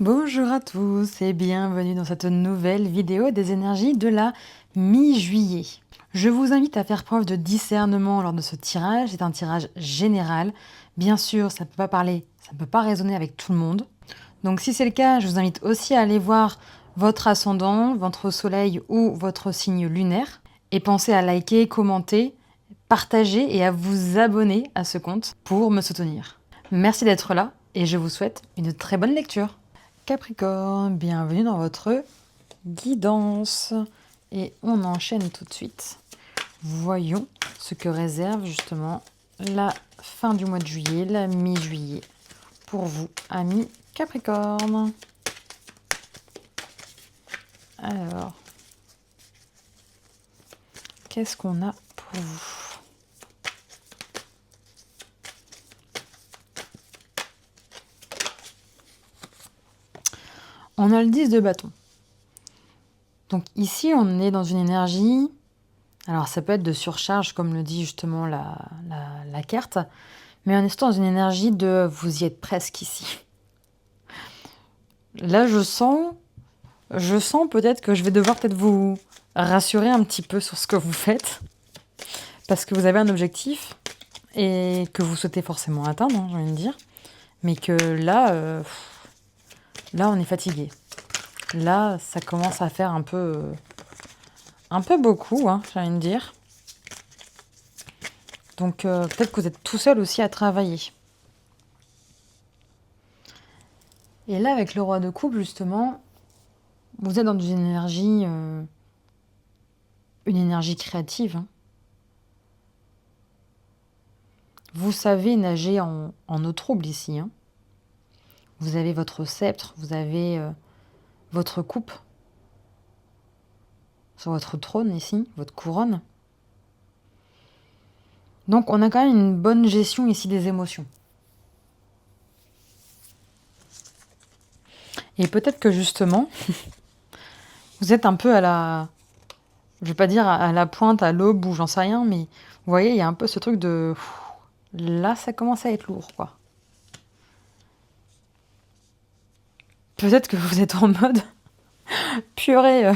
Bonjour à tous et bienvenue dans cette nouvelle vidéo des énergies de la mi-juillet. Je vous invite à faire preuve de discernement lors de ce tirage. C'est un tirage général. Bien sûr, ça ne peut pas résonner avec tout le monde. Donc si c'est le cas, je vous invite aussi à aller voir votre ascendant, votre soleil ou votre signe lunaire. Et pensez à liker, commenter, partager et à vous abonner à ce compte pour me soutenir. Merci d'être là et je vous souhaite une très bonne lecture. Capricorne, bienvenue dans votre guidance. Et on enchaîne tout de suite. Voyons ce que réserve justement la fin du mois de juillet, la mi-juillet, pour vous, amis Capricorne. Alors, qu'est-ce qu'on a pour vous ? On a le 10 de bâton. Donc ici, on est dans une énergie, alors ça peut être de surcharge, comme le dit justement la carte, mais on est dans une énergie de vous y êtes presque ici. Là, je sens peut-être que je vais devoir peut-être vous rassurer un petit peu sur ce que vous faites, parce que vous avez un objectif et que vous souhaitez forcément atteindre, hein, j'ai envie de dire, mais que là, on est fatigué. Là, ça commence à faire un peu beaucoup, hein, j'ai envie de dire. Donc peut-être que vous êtes tout seul aussi à travailler. Et là, avec le roi de coupe, justement, vous êtes dans une énergie créative. Hein. Vous savez nager en eau trouble ici. Hein. Vous avez votre sceptre, vous avez votre coupe sur votre trône ici, votre couronne. Donc on a quand même une bonne gestion ici des émotions. Et peut-être que justement, vous êtes un peu je vais pas dire à la pointe, à l'aube ou j'en sais rien, mais vous voyez, il y a un peu ce truc de... Là, ça commence à être lourd, quoi. Peut-être que vous êtes en mode... Purée,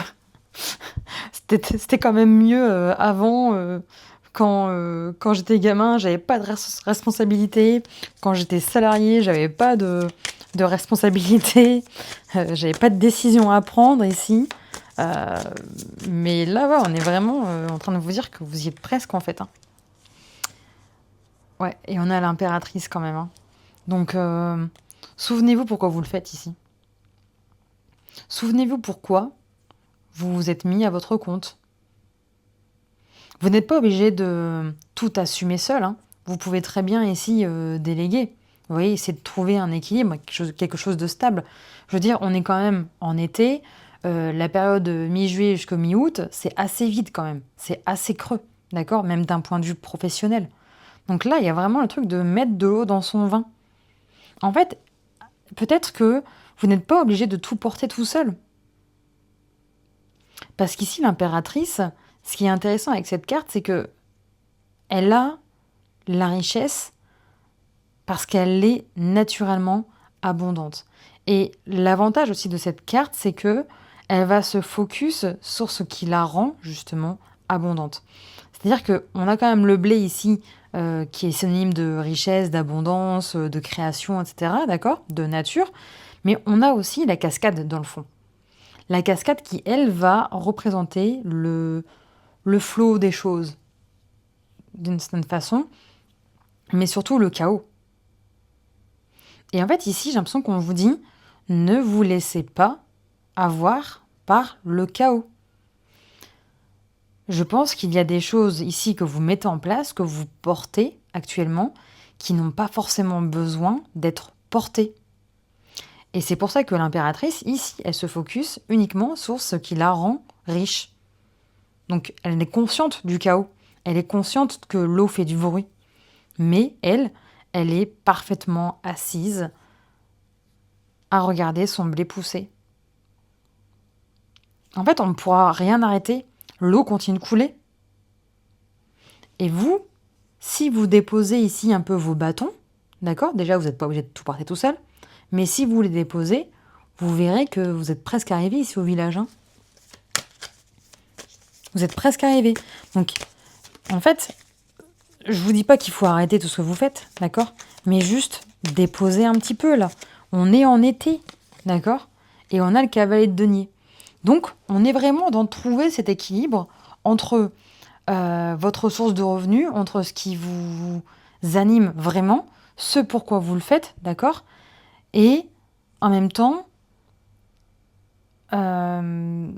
c'était quand même mieux avant... Quand j'étais gamin, j'avais pas de responsabilité. Quand j'étais salarié, j'avais pas de responsabilité. J'avais pas de décision à prendre ici. Mais là, ouais, on est vraiment en train de vous dire que vous y êtes presque, en fait. Hein. Ouais, et on a l'impératrice quand même. Hein. Donc, souvenez-vous pourquoi vous le faites ici. Souvenez-vous pourquoi vous vous êtes mis à votre compte. Vous n'êtes pas obligé de tout assumer seul. Hein. Vous pouvez très bien ici déléguer. Vous voyez, essayer de trouver un équilibre, quelque chose de stable. Je veux dire, on est quand même en été. La période mi-juillet jusqu'au mi-août, c'est assez vide quand même. C'est assez creux, d'accord ? Même d'un point de vue professionnel. Donc là, il y a vraiment le truc de mettre de l'eau dans son vin. En fait, peut-être que vous n'êtes pas obligé de tout porter tout seul. Parce qu'ici, l'impératrice, ce qui est intéressant avec cette carte, c'est que elle a la richesse parce qu'elle est naturellement abondante. Et l'avantage aussi de cette carte, c'est que elle va se focus sur ce qui la rend justement abondante. C'est-à-dire qu'on a quand même le blé ici qui est synonyme de richesse, d'abondance, de création, etc., d'accord, de nature. Mais on a aussi la cascade dans le fond. La cascade qui, elle, va représenter le flot des choses, d'une certaine façon, mais surtout le chaos. Et en fait, ici, j'ai l'impression qu'on vous dit, ne vous laissez pas avoir par le chaos. Je pense qu'il y a des choses ici que vous mettez en place, que vous portez actuellement, qui n'ont pas forcément besoin d'être portées. Et c'est pour ça que l'impératrice, ici, elle se focus uniquement sur ce qui la rend riche. Donc, elle est consciente du chaos. Elle est consciente que l'eau fait du bruit. Mais elle est parfaitement assise à regarder son blé pousser. En fait, on ne pourra rien arrêter. L'eau continue de couler. Et vous, si vous déposez ici un peu vos bâtons, d'accord ? Déjà, vous n'êtes pas obligé de tout porter tout seul. Mais si vous les déposez, vous verrez que vous êtes presque arrivé ici au village, hein. Vous êtes presque arrivé. Donc, en fait, je vous dis pas qu'il faut arrêter tout ce que vous faites, d'accord? Mais juste déposer un petit peu, là. On est en été, d'accord? Et on a le cavalier de denier. Donc, on est vraiment dans trouver cet équilibre entre votre source de revenus, entre ce qui vous anime vraiment, ce pourquoi vous le faites, d'accord? Et en même temps, euh,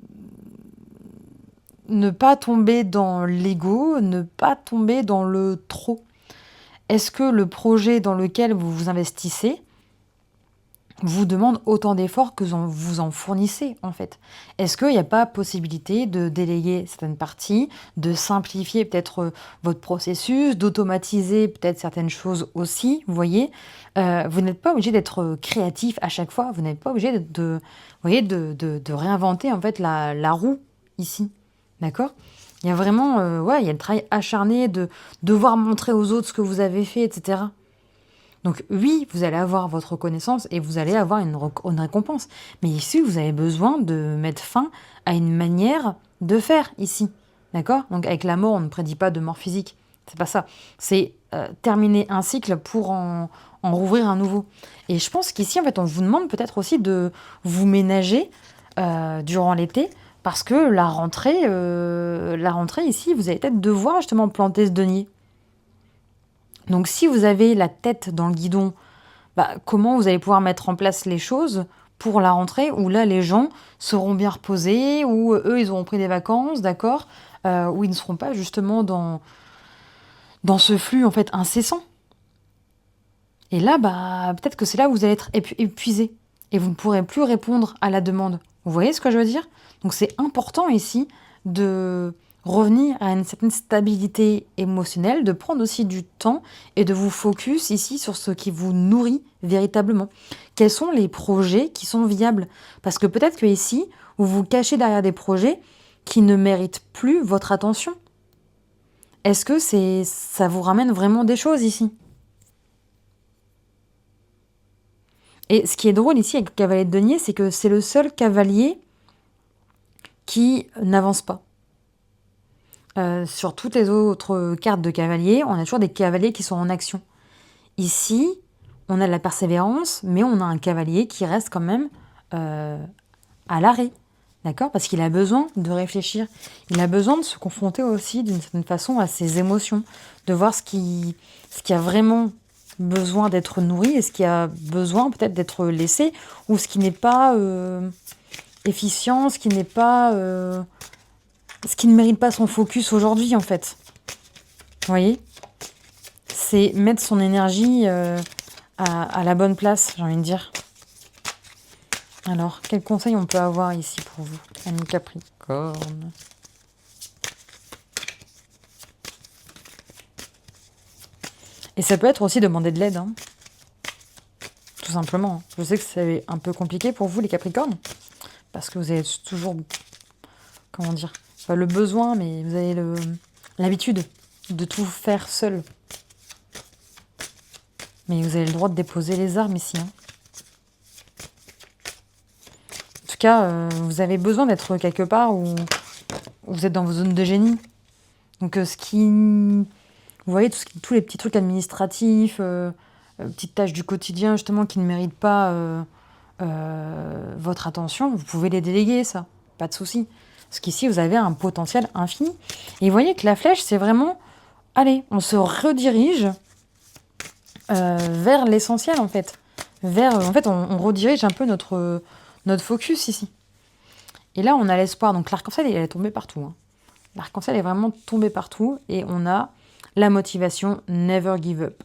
ne pas tomber dans l'ego, ne pas tomber dans le trop. Est-ce que le projet dans lequel vous vous investissez vous demande autant d'efforts que vous en fournissez, en fait? Est-ce qu'il n'y a pas possibilité de déléguer certaines parties, de simplifier peut-être votre processus, d'automatiser peut-être certaines choses aussi, vous voyez? Vous n'êtes pas obligé d'être créatif à chaque fois, vous n'êtes pas obligé vous voyez, de réinventer en fait la roue ici, d'accord? Il y a vraiment, ouais, il y a le travail acharné de devoir montrer aux autres ce que vous avez fait, etc. Donc oui, vous allez avoir votre reconnaissance et vous allez avoir une récompense. Mais ici, vous avez besoin de mettre fin à une manière de faire ici. D'accord? Donc avec la mort, on ne prédit pas de mort physique. C'est pas ça. C'est terminer un cycle pour en rouvrir un nouveau. Et je pense qu'ici, en fait, on vous demande peut-être aussi de vous ménager durant l'été. Parce que la rentrée ici, vous allez peut-être devoir justement planter ce denier. Donc si vous avez la tête dans le guidon, comment vous allez pouvoir mettre en place les choses pour la rentrée où là les gens seront bien reposés, où eux ils auront pris des vacances, d'accord, où ils ne seront pas justement dans ce flux en fait incessant. Et là, peut-être que c'est là où vous allez être épuisé et vous ne pourrez plus répondre à la demande. Vous voyez ce que je veux dire? Donc c'est important ici de revenir à une certaine stabilité émotionnelle, de prendre aussi du temps et de vous focus ici sur ce qui vous nourrit véritablement. Quels sont les projets qui sont viables? Parce que peut-être que ici, vous vous cachez derrière des projets qui ne méritent plus votre attention. Est-ce que ça vous ramène vraiment des choses ici? Et ce qui est drôle ici avec le cavalier de denier, c'est que c'est le seul cavalier qui n'avance pas. Sur toutes les autres cartes de cavalier, on a toujours des cavaliers qui sont en action. Ici, on a de la persévérance, mais on a un cavalier qui reste quand même à l'arrêt. D'accord? Parce qu'il a besoin de réfléchir. Il a besoin de se confronter aussi d'une certaine façon à ses émotions, de voir ce qui a vraiment besoin d'être nourri et ce qui a besoin peut-être d'être laissé, ou ce qui n'est pas efficient, ce qui n'est pas ce qui ne mérite pas son focus aujourd'hui en fait. Vous voyez? C'est mettre son énergie à la bonne place, j'ai envie de dire. Alors, quel conseil on peut avoir ici pour vous, ami Capricorne? Et ça peut être aussi demander de l'aide, hein. Tout simplement. Je sais que c'est un peu compliqué pour vous, les Capricornes, parce que vous avez toujours, comment dire, pas le besoin, mais vous avez l'habitude de tout faire seul. Mais vous avez le droit de déposer les armes ici, hein. En tout cas, vous avez besoin d'être quelque part où vous êtes dans vos zones de génie. Donc, vous voyez, tous les petits trucs administratifs, petites tâches du quotidien, justement, qui ne méritent pas votre attention, vous pouvez les déléguer, ça. Pas de souci. Parce qu'ici, vous avez un potentiel infini. Et vous voyez que la flèche, c'est vraiment... Allez, on se redirige vers l'essentiel, en fait. En fait, on redirige un peu notre focus ici. Et là, on a l'espoir. Donc, l'arc-en-ciel, il est tombé partout, hein. L'arc-en-ciel est vraiment tombé partout. Et on a la motivation never give up.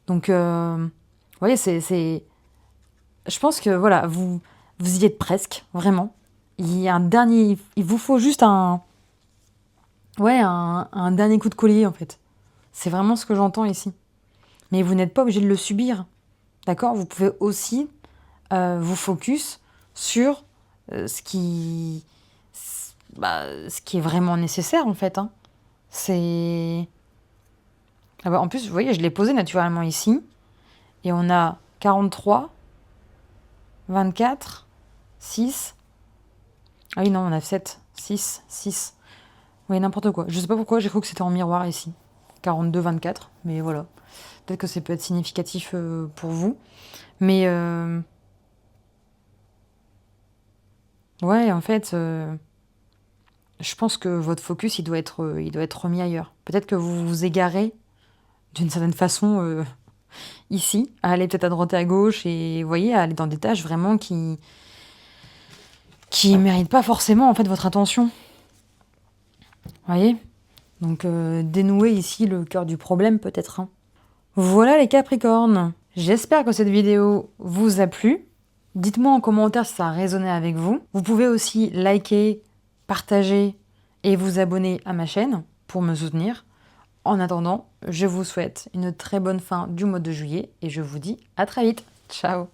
Donc, vous voyez, je pense que, voilà, vous y êtes presque, vraiment. Il y a il vous faut juste un dernier coup de collier, en fait. C'est vraiment ce que j'entends ici. Mais vous n'êtes pas obligé de le subir, d'accord? Vous pouvez aussi vous focus sur ce qui est vraiment nécessaire, en fait, hein. C'est... en plus, vous voyez, je l'ai posé naturellement ici. Et on a 43, 24, 6. Ah oui, non, on a 7, 6, 6. Oui, n'importe quoi. Je sais pas pourquoi, j'ai cru que c'était en miroir ici. 42, 24, mais voilà. Peut-être que ça peut être significatif pour vous. Mais ouais, en fait, je pense que votre focus, il doit être remis ailleurs. Peut-être que vous vous égarez d'une certaine façon ici, à aller peut-être à droite et à gauche, et vous voyez, à aller dans des tâches vraiment qui méritent pas forcément en fait votre attention. Vous voyez? Donc dénouer ici le cœur du problème peut-être, hein. Voilà les Capricornes. J'espère que cette vidéo vous a plu. Dites-moi en commentaire si ça a résonné avec vous. Vous pouvez aussi liker, partager et vous abonner à ma chaîne pour me soutenir. En attendant, je vous souhaite une très bonne fin du mois de juillet et je vous dis à très vite. Ciao!